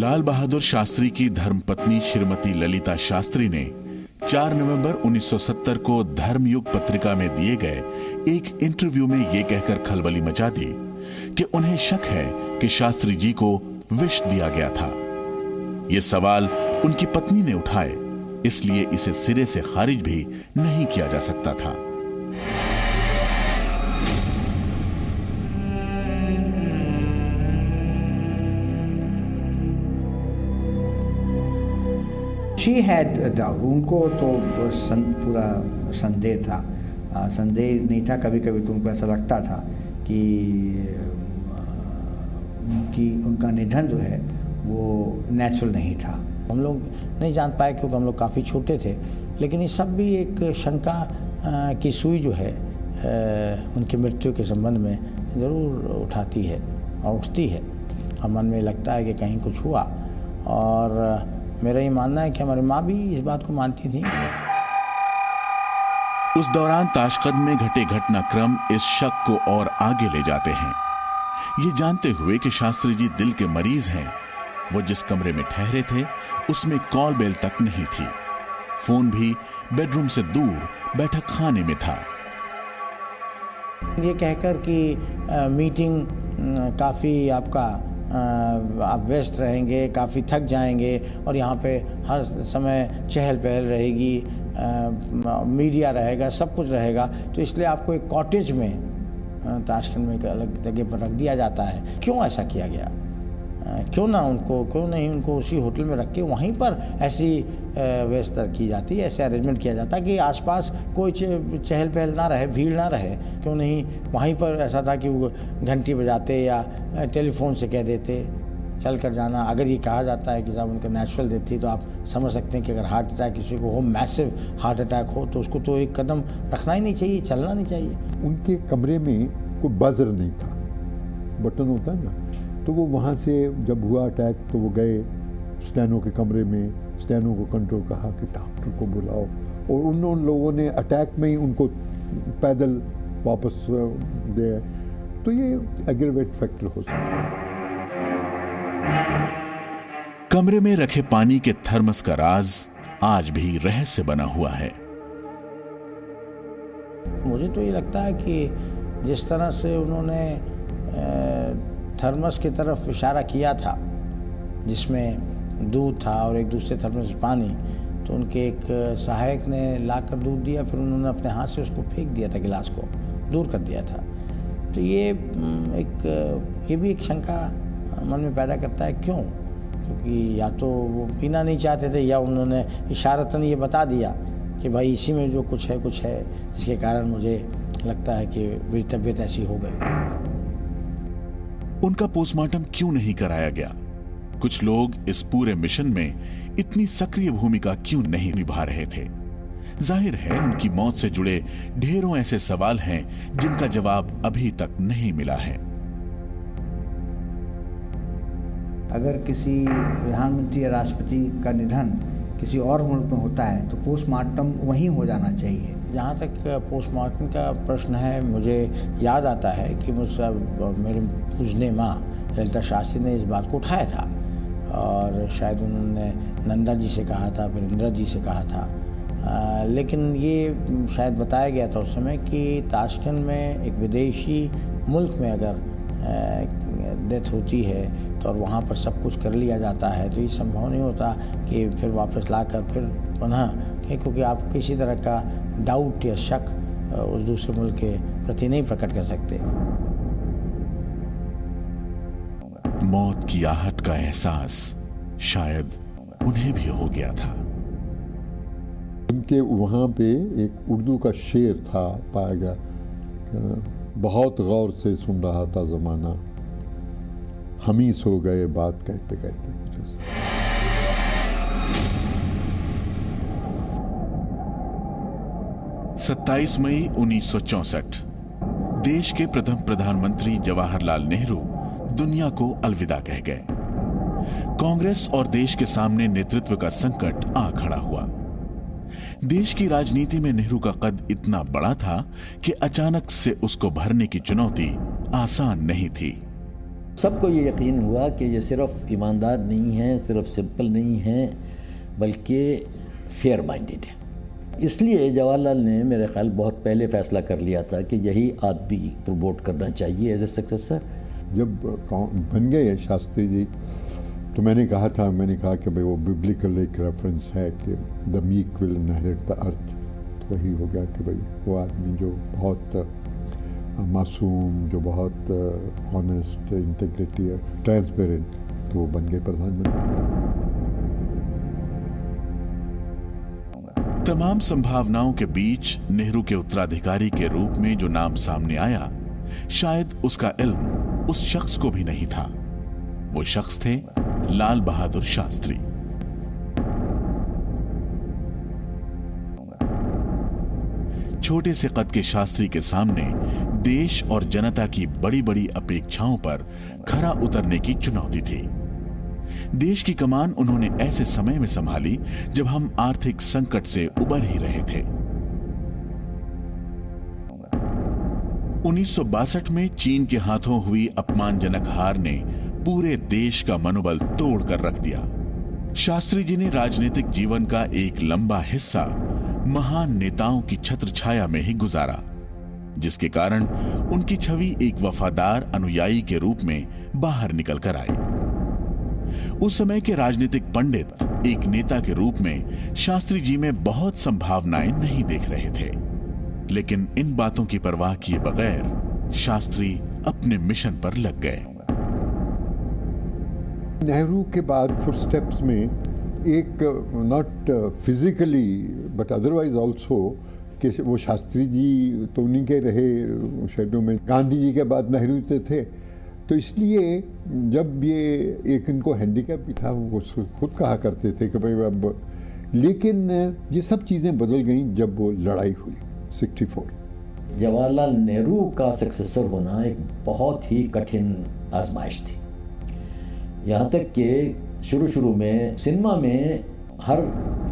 लाल बहादुर शास्त्री की धर्मपत्नी श्रीमती ललिता शास्त्री ने 4 नवंबर 1970 को धर्मयुग पत्रिका में दिए गए एक इंटरव्यू में यह कहकर खलबली मचा दी कि उन्हें शक है कि शास्त्री जी को विष दिया गया था। ये सवाल उनकी पत्नी ने उठाए, इसलिए इसे सिरे से खारिज भी नहीं किया जा सकता था। She had a doubt. उनको तो पूरा संदेह था, संदेह नहीं था, कभी कभी तो उनको ऐसा लगता था कि उनका निधन जो है वो नेचुरल नहीं था। हम लोग नहीं जान पाए क्योंकि हम लोग काफ़ी छोटे थे, लेकिन ये सब भी एक शंका की सुई जो है उनकी मृत्यु के संबंध में ज़रूर उठाती है और उठती है। और मन में लगता है कि कहीं कुछ हुआ, और मेरा ये मानना है कि हमारी माँ भी इस बात को मानती थी। उस दौरान ताशकंद में घटे घटनाक्रम इस शक को और आगे ले जाते हैं। ये जानते हुए कि शास्त्री जी दिल के मरीज हैं, वो जिस कमरे में ठहरे थे उसमें कॉल बेल तक नहीं थी। फोन भी बेडरूम से दूर बैठक खाने में था। ये कहकर कि मीटिंग काफ़ी आपका आप व्यस्त रहेंगे, काफ़ी थक जाएंगे और यहाँ पे हर समय चहल पहल रहेगी, मीडिया रहेगा, सब कुछ रहेगा, तो इसलिए आपको एक कॉटेज में ताशकंद में एक अलग जगह पर रख दिया जाता है। क्यों ऐसा किया गया? क्यों नहीं उनको उसी होटल में रख के वहीं पर ऐसी व्यवस्था की जाती है, ऐसे अरेंजमेंट किया जाता है कि आसपास कोई चहल पहल ना रहे, भीड़ ना रहे। क्यों नहीं वहीं पर ऐसा था कि वो घंटी बजाते या टेलीफोन से कह देते चल कर जाना। अगर ये कहा जाता है कि जब उनका नेचुरल डेथ थी तो आप समझ सकते हैं कि अगर हार्ट अटैक किसी को हो, मैसिव हार्ट अटैक हो, तो उसको तो एक कदम रखना ही नहीं चाहिए, चलना नहीं चाहिए। उनके कमरे में कोई बजर नहीं था, बटन होता है ना, तो वो वहाँ से जब हुआ अटैक तो वो गए स्टेनो के कमरे में, स्टेनो को कंट्रोल कहा कि डॉक्टर को बुलाओ, और उन लोगों ने अटैक में ही उनको पैदल वापस दे। तो ये एग्रीवेट फैक्टर हो सकता है। कमरे में रखे पानी के थर्मस का राज आज भी रहस्य बना हुआ है। मुझे तो ये लगता है कि जिस तरह से उन्होंने थर्मस की तरफ इशारा किया था जिसमें दूध था और एक दूसरे थर्मस में पानी, तो उनके एक सहायक ने लाकर दूध दिया, फिर उन्होंने अपने हाथ से उसको फेंक दिया था, गिलास को दूर कर दिया था। तो ये भी एक शंका मन में पैदा करता है। क्यों? क्योंकि या तो वो पीना नहीं चाहते थे या उन्होंने इशारतन ये बता दिया कि भाई इसी में जो कुछ है जिसके कारण मुझे लगता है कि मेरी तबीयत ऐसी हो गई। उनका पोस्टमार्टम क्यों नहीं कराया गया? कुछ लोग इस पूरे मिशन में इतनी सक्रिय भूमिका क्यों नहीं निभा रहे थे? जाहिर है उनकी मौत से जुड़े ढेरों ऐसे सवाल हैं जिनका जवाब अभी तक नहीं मिला है। अगर किसी प्रधानमंत्री या राष्ट्रपति का निधन किसी और मुल्क में होता है तो पोस्टमार्टम वहीं हो जाना चाहिए। जहाँ तक पोस्टमार्टम का प्रश्न है, मुझे याद आता है कि मुझसे मेरी पूजने माँ ललिता शास्त्री ने इस बात को उठाया था, और शायद उन्होंने नंदा जी से कहा था, फिर इंदिरा जी से कहा था, लेकिन ये शायद बताया गया था उस समय कि ताशकंद में एक विदेशी मुल्क में अगर डेथ होती है तो और वहाँ पर सब कुछ कर लिया जाता है तो ये संभव नहीं होता कि फिर वापस लाकर फिर पुनः, क्योंकि आप किसी तरह का डाउट या शक उस दूसरे मुल्क के प्रति नहीं प्रकट कर सकते। मौत की आहट का एहसास शायद उन्हें भी हो गया था। उनके वहाँ पे एक उर्दू का शेर था, पाया गया, बहुत गौर से सुन रहा था ज़माना, हम ही सो गए बात कहते कहते। 27 मई 1964 देश के प्रथम प्रधानमंत्री जवाहरलाल नेहरू दुनिया को अलविदा कह गए। कांग्रेस और देश के सामने नेतृत्व का संकट आ खड़ा हुआ। देश की राजनीति में नेहरू का कद इतना बड़ा था कि अचानक से उसको भरने की चुनौती आसान नहीं थी। सबको ये यकीन हुआ कि ये सिर्फ ईमानदार नहीं है, सिर्फ सिंपल नहीं है, बल्कि फेयर माइंडेड है। इसलिए जवाहरलाल ने मेरे ख्याल बहुत पहले फैसला कर लिया था कि यही आदमी प्रमोट करना चाहिए एज ए सक्सेसर। जब बन गए शास्त्री जी तो मैंने कहा कि भाई वो बिब्लिकल एक रेफरेंस है कि the meek will inherit the earth. तो वही हो गया कि भाई वो आदमी जो बहुत मासूम, जो बहुत ऑनेस्ट, इंटेग्रिटी है, ट्रांसपेरेंट, तो वो बन गए प्रधानमंत्री। तमाम संभावनाओं के बीच नेहरू के उत्तराधिकारी के रूप में जो नाम सामने आया, शायद उसका इल्म उस शख्स को भी नहीं था। वो शख्स थे लाल बहादुर शास्त्री। छोटे से कद के शास्त्री के सामने देश और जनता की बड़ी बड़ी अपेक्षाओं पर खरा उतरने की चुनौती थी। देश की कमान उन्होंने ऐसे समय में संभाली जब हम आर्थिक संकट से उबर ही रहे थे। 1962 में चीन के हाथों हुई अपमानजनक हार ने पूरे देश का मनोबल तोड़ कर रख दिया। शास्त्री जी ने राजनीतिक जीवन का एक लंबा हिस्सा महान नेताओं की छत्र छाया में ही गुजारा, जिसके कारण उनकी छवि एक वफादार अनुयायी के रूप में बाहर निकल कर आई। उस समय के राजनीतिक पंडित एक नेता के रूप में शास्त्री जी में बहुत संभावनाएं नहीं देख रहे थे, लेकिन इन बातों की परवाह किए बगैर शास्त्री अपने मिशन पर लग गए। नेहरू के बाद फुटस्टेप्स में एक not physically but otherwise also कि वो शास्त्री जी तो उन्हीं के रहे शेडो में, गांधी जी के बाद नेहरू थे। तो इसलिए जब ये एक इनको हैंडीकैप भी था, वो खुद कहा करते थे कि भाई अब, लेकिन ये सब चीज़ें बदल गईं जब वो लड़ाई हुई 64। जवाहरलाल नेहरू का सक्सेसर होना एक बहुत ही कठिन आजमाइश थी। यहाँ तक कि शुरू में सिनेमा में हर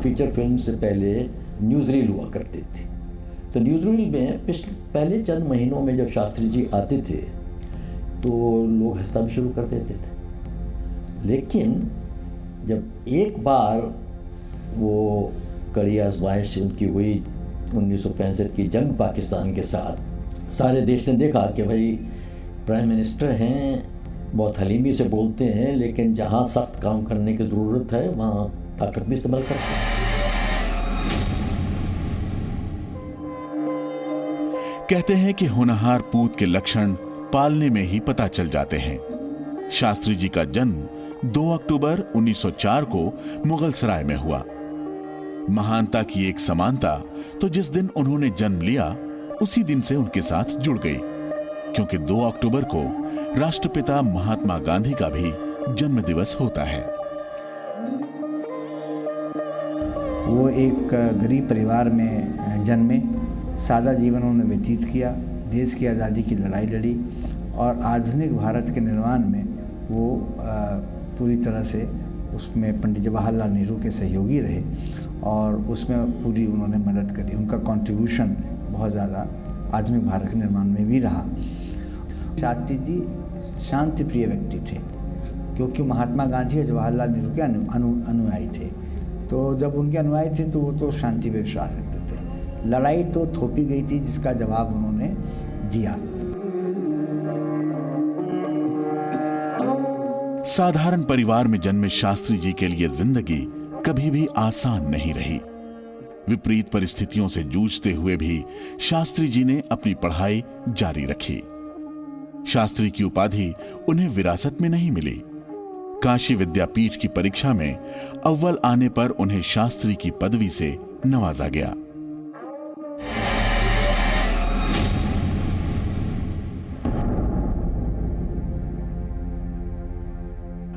फीचर फिल्म से पहले न्यूज़रील हुआ करती थी। तो न्यूज़रील में पहले चंद महीनों में जब शास्त्री जी आते थे तो लोग हंसना भी शुरू कर देते थे, लेकिन जब एक बार वो कड़ी आजमाइश उनकी हुई 1965 की जंग पाकिस्तान के साथ, सारे देश ने देखा कि भाई प्राइम मिनिस्टर हैं, बहुत हलीमी से बोलते हैं, लेकिन जहाँ सख्त काम करने की ज़रूरत है वहाँ ताकत भी इस्तेमाल करते हैं। कहते हैं कि होनहार पूत के लक्षण पालने में ही पता चल जाते हैं। शास्त्री जी का जन्म 2 अक्टूबर 1904 को मुगल सराय में हुआ। महानता की एक समानता तो जिस दिन उन्होंने जन्म लिया उसी दिन से उनके साथ जुड़ गई, क्योंकि 2 अक्टूबर को राष्ट्रपिता महात्मा गांधी का भी जन्म दिवस होता है। वो एक गरीब परिवार में जन्मे, सादा जीवन उन्होंने व्यतीत किया, देश की आज़ादी की लड़ाई लड़ी और आधुनिक भारत के निर्माण में वो पूरी तरह से उसमें पंडित जवाहरलाल नेहरू के सहयोगी रहे और उसमें पूरी उन्होंने मदद करी। उनका कंट्रीब्यूशन बहुत ज़्यादा आधुनिक भारत के निर्माण में भी रहा। शास्त्री जी शांति प्रिय व्यक्ति थे, क्योंकि महात्मा गांधी और जवाहरलाल नेहरू के अनुयायी थे। तो जब उनके अनुयायी थे तो वो तो शांति पे विश्वास रखते थे। लड़ाई तो थोपी गई थी जिसका जवाब उन्होंने दिया। साधारण परिवार में जन्मे शास्त्री जी के लिए जिंदगी कभी भी आसान नहीं रही। विपरीत परिस्थितियों से जूझते हुए भी शास्त्री जी ने अपनी पढ़ाई जारी रखी। शास्त्री की उपाधि उन्हें विरासत में नहीं मिली। काशी विद्यापीठ की परीक्षा में अव्वल आने पर उन्हें शास्त्री की पदवी से नवाजा गया।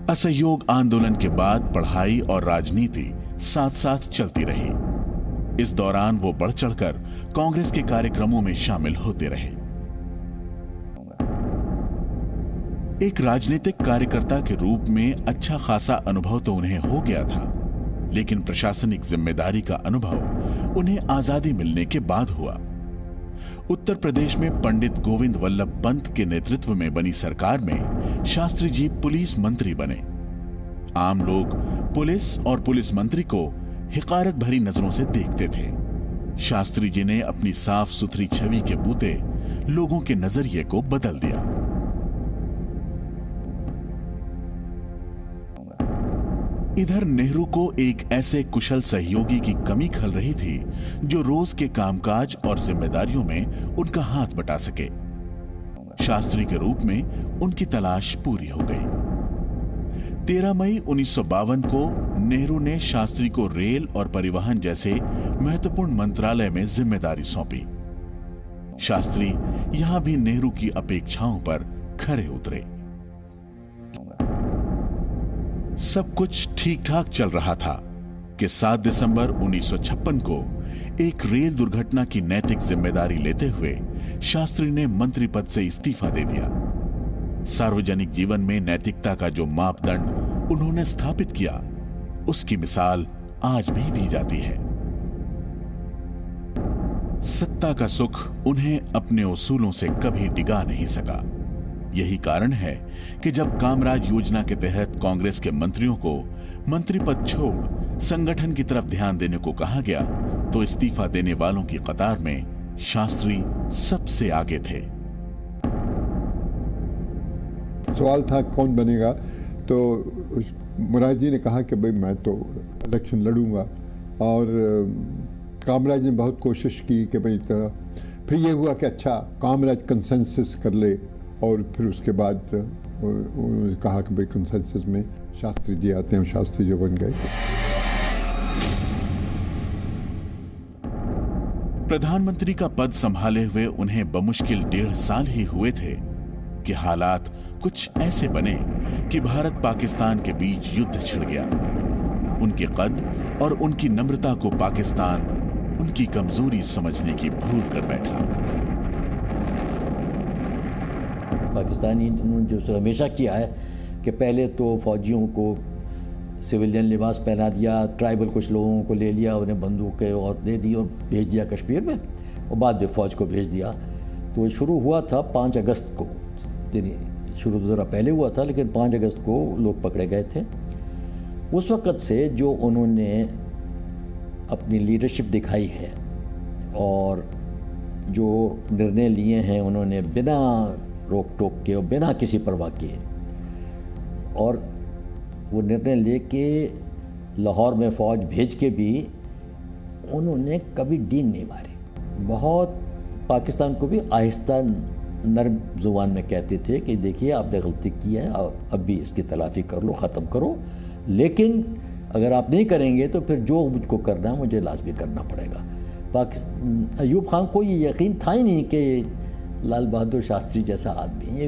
असहयोग आंदोलन के बाद पढ़ाई और राजनीति साथ साथ चलती रही। इस दौरान वो बढ़ चढ़कर कांग्रेस के कार्यक्रमों में शामिल होते रहे। एक राजनीतिक कार्यकर्ता के रूप में अच्छा खासा अनुभव तो उन्हें हो गया था, लेकिन प्रशासनिक जिम्मेदारी का अनुभव उन्हें आजादी मिलने के बाद हुआ। उत्तर प्रदेश में पंडित गोविंद वल्लभ पंत के नेतृत्व में बनी सरकार में शास्त्री जी पुलिस मंत्री बने। आम लोग पुलिस और पुलिस मंत्री को हिकारत भरी नजरों से देखते थे। शास्त्री जी ने अपनी साफ सुथरी छवि के बूते लोगों के नजरिए को बदल दिया। इधर नेहरू को एक ऐसे कुशल सहयोगी की कमी खल रही थी जो रोज के कामकाज और जिम्मेदारियों में उनका हाथ बटा सके। शास्त्री के रूप में उनकी तलाश पूरी हो गई। 13 मई 1952 को नेहरू ने शास्त्री को रेल और परिवहन जैसे महत्वपूर्ण मंत्रालय में जिम्मेदारी सौंपी। शास्त्री यहां भी नेहरू की अपेक्षाओं पर खरे उतरे। सब कुछ ठीक ठाक चल रहा था कि 7 दिसंबर 1956 को एक रेल दुर्घटना की नैतिक जिम्मेदारी लेते हुए शास्त्री ने मंत्री पद से इस्तीफा दे दिया। सार्वजनिक जीवन में नैतिकता का जो मापदंड उन्होंने स्थापित किया, उसकी मिसाल आज भी दी जाती है। सत्ता का सुख उन्हें अपने उसूलों से कभी डिगा नहीं सका। यही कारण है कि जब कामराज योजना के तहत कांग्रेस के मंत्रियों को मंत्री पद छोड़ संगठन की तरफ ध्यान देने को कहा गया, तो इस्तीफा देने वालों की कतार में शास्त्री सबसे आगे थे। सवाल था कौन बनेगा, तो मुरारी जी ने कहा कि भाई मैं तो इलेक्शन लड़ूंगा, और कामराज ने बहुत कोशिश की कि भाई तरह। फिर ये हुआ कि अच्छा कामराज कंसेंसस कर ले, और फिर उसके बाद उन्होंने कहा कि भाई कंसेंसस में शास्त्री जी आते हैं, शास्त्री जी बन गए। प्रधानमंत्री का पद संभाले हुए उन्हें बमुश्किल 1.5 साल ही हुए थे कि हालात कुछ ऐसे बने कि भारत पाकिस्तान के बीच युद्ध छिड़ गया। उनके कद और उनकी नम्रता को पाकिस्तान उनकी कमजोरी समझने की भूल कर बैठा। पाकिस्तानी उन्होंने जो हमेशा किया है कि पहले तो फौजियों को सिविलियन लिबास पहना दिया, ट्राइबल कुछ लोगों को ले लिया, उन्हें बंदूकें और दे दी और भेज दिया कश्मीर में, और बाद में फ़ौज को भेज दिया। तो शुरू हुआ था 5 अगस्त को, शुरू तो ज़रा पहले हुआ था, लेकिन 5 अगस्त को लोग पकड़े गए थे। उस वक़्त से जो उन्होंने अपनी लीडरशिप दिखाई है और जो निर्णय लिए हैं उन्होंने बिना रोक टोक के और बिना किसी परवाह किए, और वो निर्णय लेके लाहौर में फ़ौज भेज के भी उन्होंने कभी डीन नहीं मारी। बहुत पाकिस्तान को भी आहिस्ता नरम ज़ुबान में कहते थे कि देखिए आपने गलती की है, अब भी इसकी तलाफ़ी कर लो, ख़त्म करो, लेकिन अगर आप नहीं करेंगे तो फिर जो मुझको करना है मुझे लाज़मी करना पड़ेगा। अयूब खान को ये यकीन था ही नहीं कि लाल बहादुर शास्त्री जैसा आदमी ये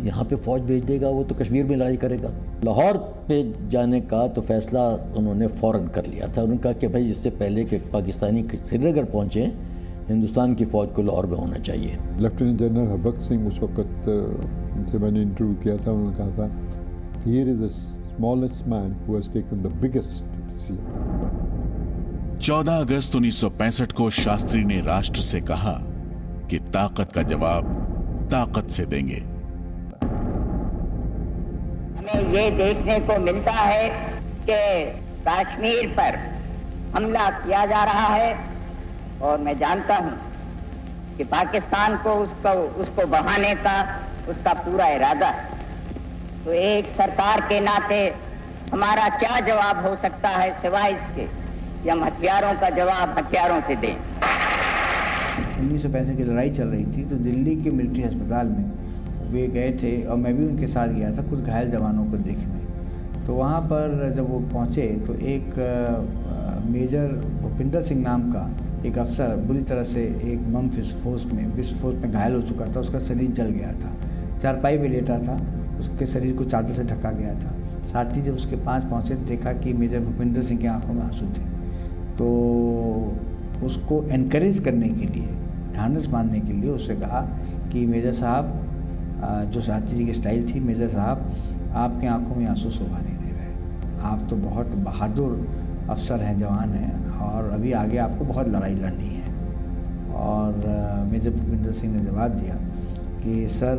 यहाँ पे फ़ौज भेज देगा, वो तो कश्मीर में लड़ाई करेगा। लाहौर पे जाने का तो फ़ैसला उन्होंने फ़ौरन कर लिया था। उन्होंने कहा कि भाई इससे पहले कि पाकिस्तानी श्रीनगर पहुँचे, हिंदुस्तान की फ़ौज को लाहौर में होना चाहिए। लेफ्टिनेंट जनरल हरबख्श सिंह उस वक्त उनसे मैंने इंटरव्यू किया था, उन्होंने कहा था here is the smallest man who has taken the biggest decision. 14 अगस्त 1965 को शास्त्री ने राष्ट्र से कहा कि ताकत का जवाब ताकत से देंगे। हमें ये देखने को मिलता है कि कश्मीर पर हमला किया जा रहा है, और मैं जानता हूं कि पाकिस्तान को उसको बढ़ाने का उसका पूरा इरादा है। तो एक सरकार के नाते हमारा क्या जवाब हो सकता है सिवाय इसके कि हम हथियारों का जवाब हथियारों से दें। 1965 की लड़ाई चल रही थी, तो दिल्ली के मिलिट्री अस्पताल में वे गए थे, और मैं भी उनके साथ गया था कुछ घायल जवानों को देखने। तो वहाँ पर जब वो पहुँचे तो एक मेजर भूपिंदर सिंह नाम का एक अफसर बुरी तरह से एक बम विस्फोट में घायल हो चुका था। उसका शरीर जल गया था, चारपाई पे लेटा था, उसके शरीर को चादर से ढका गया था। साथ ही जब उसके पास पहुँचे तो देखा कि मेजर भूपिंदर सिंह की आंखों में आंसू थे। तो उसको एनकरेज करने के लिए, ढांढस बांधने के लिए उससे कहा कि मेजर साहब, जो शास्त्री जी की स्टाइल थी, मेजर साहब आपकी आंखों में आंसू शोभा नहीं दे रहे, आप तो बहुत बहादुर अफसर हैं, जवान हैं, और अभी आगे आपको बहुत लड़ाई लड़नी है, और मेजर भूपिंदर सिंह ने जवाब दिया कि सर,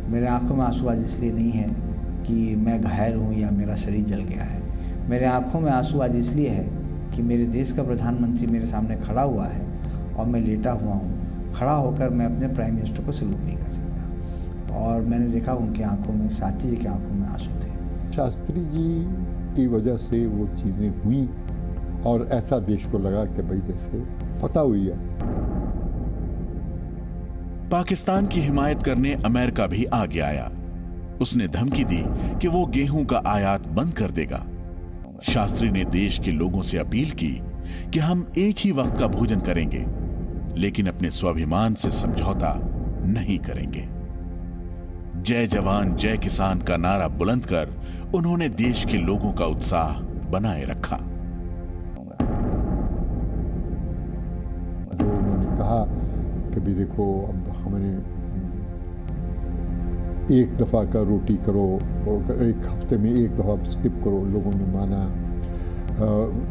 मेरे आंखों में आंसू आज इसलिए नहीं है कि मैं घायल हूँ या मेरा शरीर जल गया है। मेरे आंखों में आंसू आज इसलिए है कि मेरे देश का प्रधानमंत्री मेरे सामने खड़ा हुआ है और मैं लेटा हुआ हूँ। खड़ा होकर मैं अपने प्राइम मिनिस्टर को सलूट नहीं कर सकता। और मैंने देखा उनकी आंखों में, शास्त्री जी की आंखों में आंसू थे। शास्त्री जी की वजह से वो चीज़ें हुई और ऐसा देश को लगा कि भाई जैसे पता हुई है। पाकिस्तान की हिमायत करने अमेरिका भी आगे आया। उसने धमकी दी कि वो गेहूं का आयात बंद कर देगा। शास्त्री ने देश के लोगों से अपील की कि हम एक ही वक्त का भोजन करेंगे, लेकिन अपने स्वाभिमान से समझौता नहीं करेंगे। जय जवान जय किसान का नारा बुलंद कर उन्होंने देश के लोगों का उत्साह बनाए रखा। जो उन्होंने कहा कि भी देखो, अब हमने एक दफ़ा का रोटी करो, एक हफ्ते में एक दफ़ा स्किप करो, लोगों ने माना।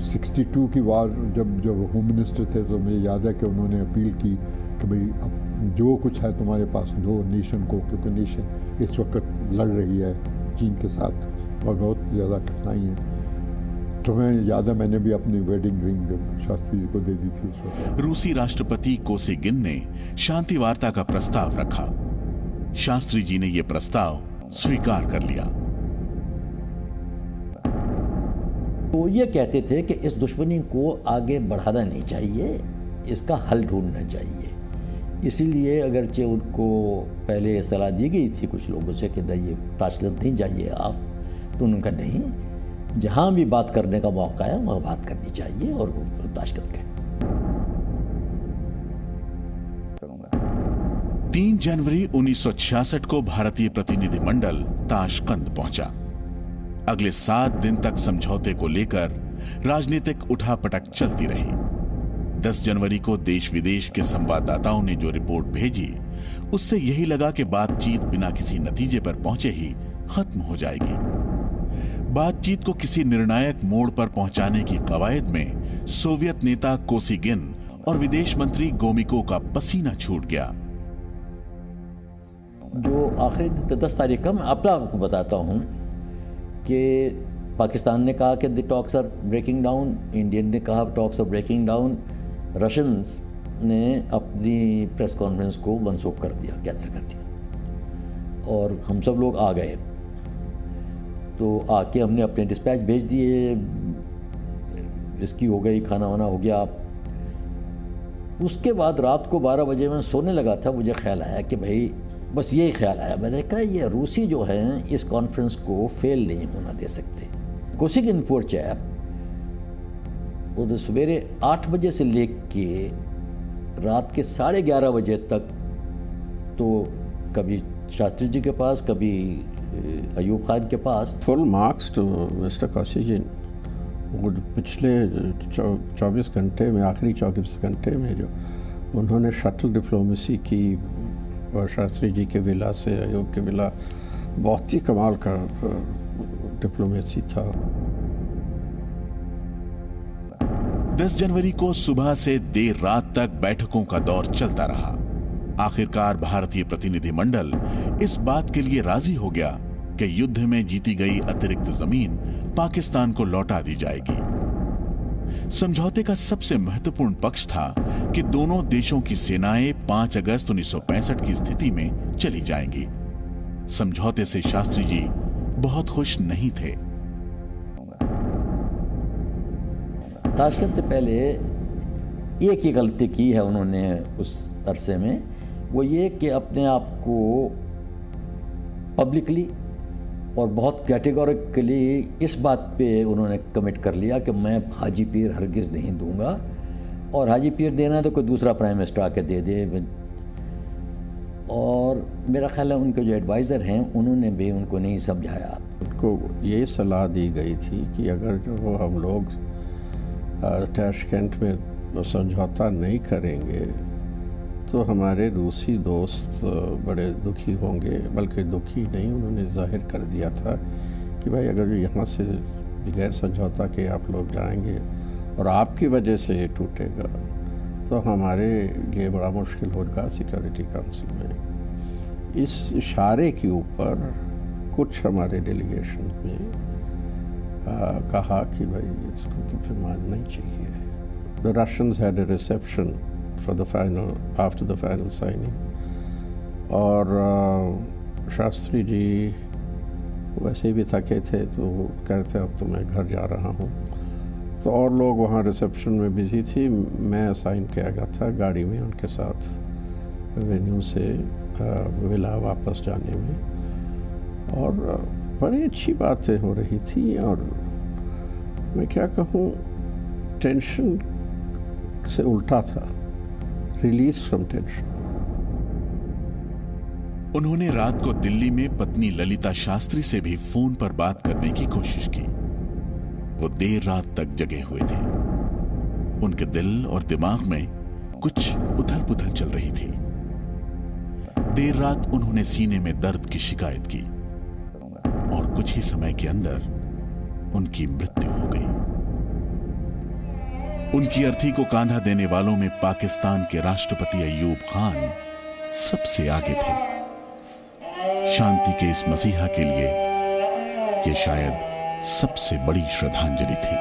62 की वार जब होम मिनिस्टर थे तो मुझे याद है कि उन्होंने अपील की कि भाई अब जो कुछ है तुम्हारे पास दो नेशन को, क्योंकि नेशन इस वक्त लड़ रही है चीन के साथ और बहुत ज़्यादा कठिनाई है। तो मैं याद है मैंने भी अपनी वेडिंग रिंग शास्त्री जी को दे दी थी उस वक्त। रूसी राष्ट्रपति कोसिगिन ने शांति वार्ता का प्रस्ताव रखा। शास्त्री जी ने यह प्रस्ताव स्वीकार कर लिया। वो ये कहते थे कि इस दुश्मनी को आगे बढ़ाना नहीं चाहिए, इसका हल ढूंढना चाहिए। इसीलिए अगरचे उनको पहले सलाह दी गई थी कुछ लोगों से कि ये ताशकंद नहीं जाइए आप, तो उन्होंने कहा नहीं, जहाँ भी बात करने का मौका है वहाँ बात करनी चाहिए और वो ताशकंद गए। 3 जनवरी 1966 को भारतीय प्रतिनिधिमंडल ताशकंद पहुंचा। अगले 7 दिन तक समझौते को लेकर राजनीतिक उठापटक चलती रही। 10 जनवरी को देश विदेश के संवाददाताओं ने जो रिपोर्ट भेजी, उससे यही लगा कि बातचीत बिना किसी नतीजे पर पहुंचे ही खत्म हो जाएगी। बातचीत को किसी निर्णायक मोड़ पर पहुंचाने की कवायद में सोवियत नेता कोसिगिन और विदेश मंत्री गोमिको का पसीना छूट गया। जो आखिरी 10 तारीख का मैं अपना आपको बताता हूं कि पाकिस्तान ने कहा कि the talks are breaking down, Indian ने कहा talks are breaking down, Russians ने अपनी प्रेस कॉन्फ्रेंस को मनसूख कर दिया, कैंसिल कर दिया और हम सब लोग आ गए। तो आके हमने अपने डिस्पैच भेज दिए, इसकी हो गई, खाना वाना हो गया। उसके बाद रात को 12 बजे मैं सोने लगा था, मुझे ख्याल आया कि भाई बस यही ख्याल आया, मैंने कहा ये रूसी जो हैं इस कॉन्फ्रेंस को फेल नहीं होना दे सकते। कोसिगिन पोर चैप वो तो सवेरे 8 बजे से लेके रात के 11:30 बजे तक तो कभी शास्त्री जी के पास, कभी अयूब खान के पास। Full marks to mister Kosygin. वो पिछले 24 घंटे में, आखिरी 24 घंटे में जो उन्होंने शटल डिप्लोमेसी की और शास्त्री जी के विला से अयूब के विला, बहुत ही कमाल का डिप्लोमेसी था। 10 जनवरी को सुबह से देर रात तक बैठकों का दौर चलता रहा। आखिरकार भारतीय प्रतिनिधिमंडल इस बात के लिए राजी हो गया कि युद्ध में जीती गई अतिरिक्त जमीन पाकिस्तान को लौटा दी जाएगी। समझौते का सबसे महत्वपूर्ण पक्ष था कि दोनों देशों की सेनाएं 5 अगस्त 1965 की स्थिति में चली जाएंगी। समझौते से शास्त्री जी बहुत खुश नहीं थे। ताशकंद से पहले एक ही गलती की है उन्होंने उस अरसे में, वो ये कि अपने आप को पब्लिकली और बहुत कैटेगोरिकली इस बात पे उन्होंने कमिट कर लिया कि मैं हाजी पीर हरगिज़ नहीं दूंगा, और हाजी पीर देना है तो कोई दूसरा प्राइम मिनिस्टर आके दे दे। और मेरा ख्याल है उनके जो एडवाइज़र हैं उन्होंने भी उनको नहीं समझाया। उनको ये सलाह दी गई थी कि अगर जो हम लोग ताशकंद में समझौता नहीं करेंगे तो हमारे रूसी दोस्त बड़े दुखी होंगे, बल्कि दुखी नहीं, उन्होंने जाहिर कर दिया था कि भाई अगर यहाँ से बगैर समझौता के आप लोग जाएंगे और आपकी वजह से ये टूटेगा तो हमारे लिए बड़ा मुश्किल होगा सिक्योरिटी काउंसिल में। इस इशारे के ऊपर कुछ हमारे डेलीगेशन में कहा कि भाई इसको तो फिर मानना ही चाहिए। The Russians had a reception for the final, after the final signing, और शास्त्री जी वैसे भी थके थे तो वो कहते अब तो मैं घर जा रहा हूँ। तो और लोग वहाँ रिसेप्शन में बिजी थी, मैं असाइन किया गया था गाड़ी में उनके साथ वेन्यू से विला वापस जाने में। और बड़ी अच्छी बातें हो रही थी और मैं क्या कहूँ, टेंशन से उल्टा था, रिलीज फ्रॉम टेंशन। उन्होंने रात को दिल्ली में पत्नी ललिता शास्त्री से भी फोन पर बात करने की कोशिश की। वो देर रात तक जगे हुए थे। उनके दिल और दिमाग में कुछ उथल पुथल चल रही थी। देर रात उन्होंने सीने में दर्द की शिकायत की और कुछ ही समय के अंदर उनकी मृत्यु हो गई। उनकी अर्थी को कांधा देने वालों में पाकिस्तान के राष्ट्रपति अय्यूब खान सबसे आगे थे। शांति के इस मसीहा के लिए यह शायद सबसे बड़ी श्रद्धांजलि थी।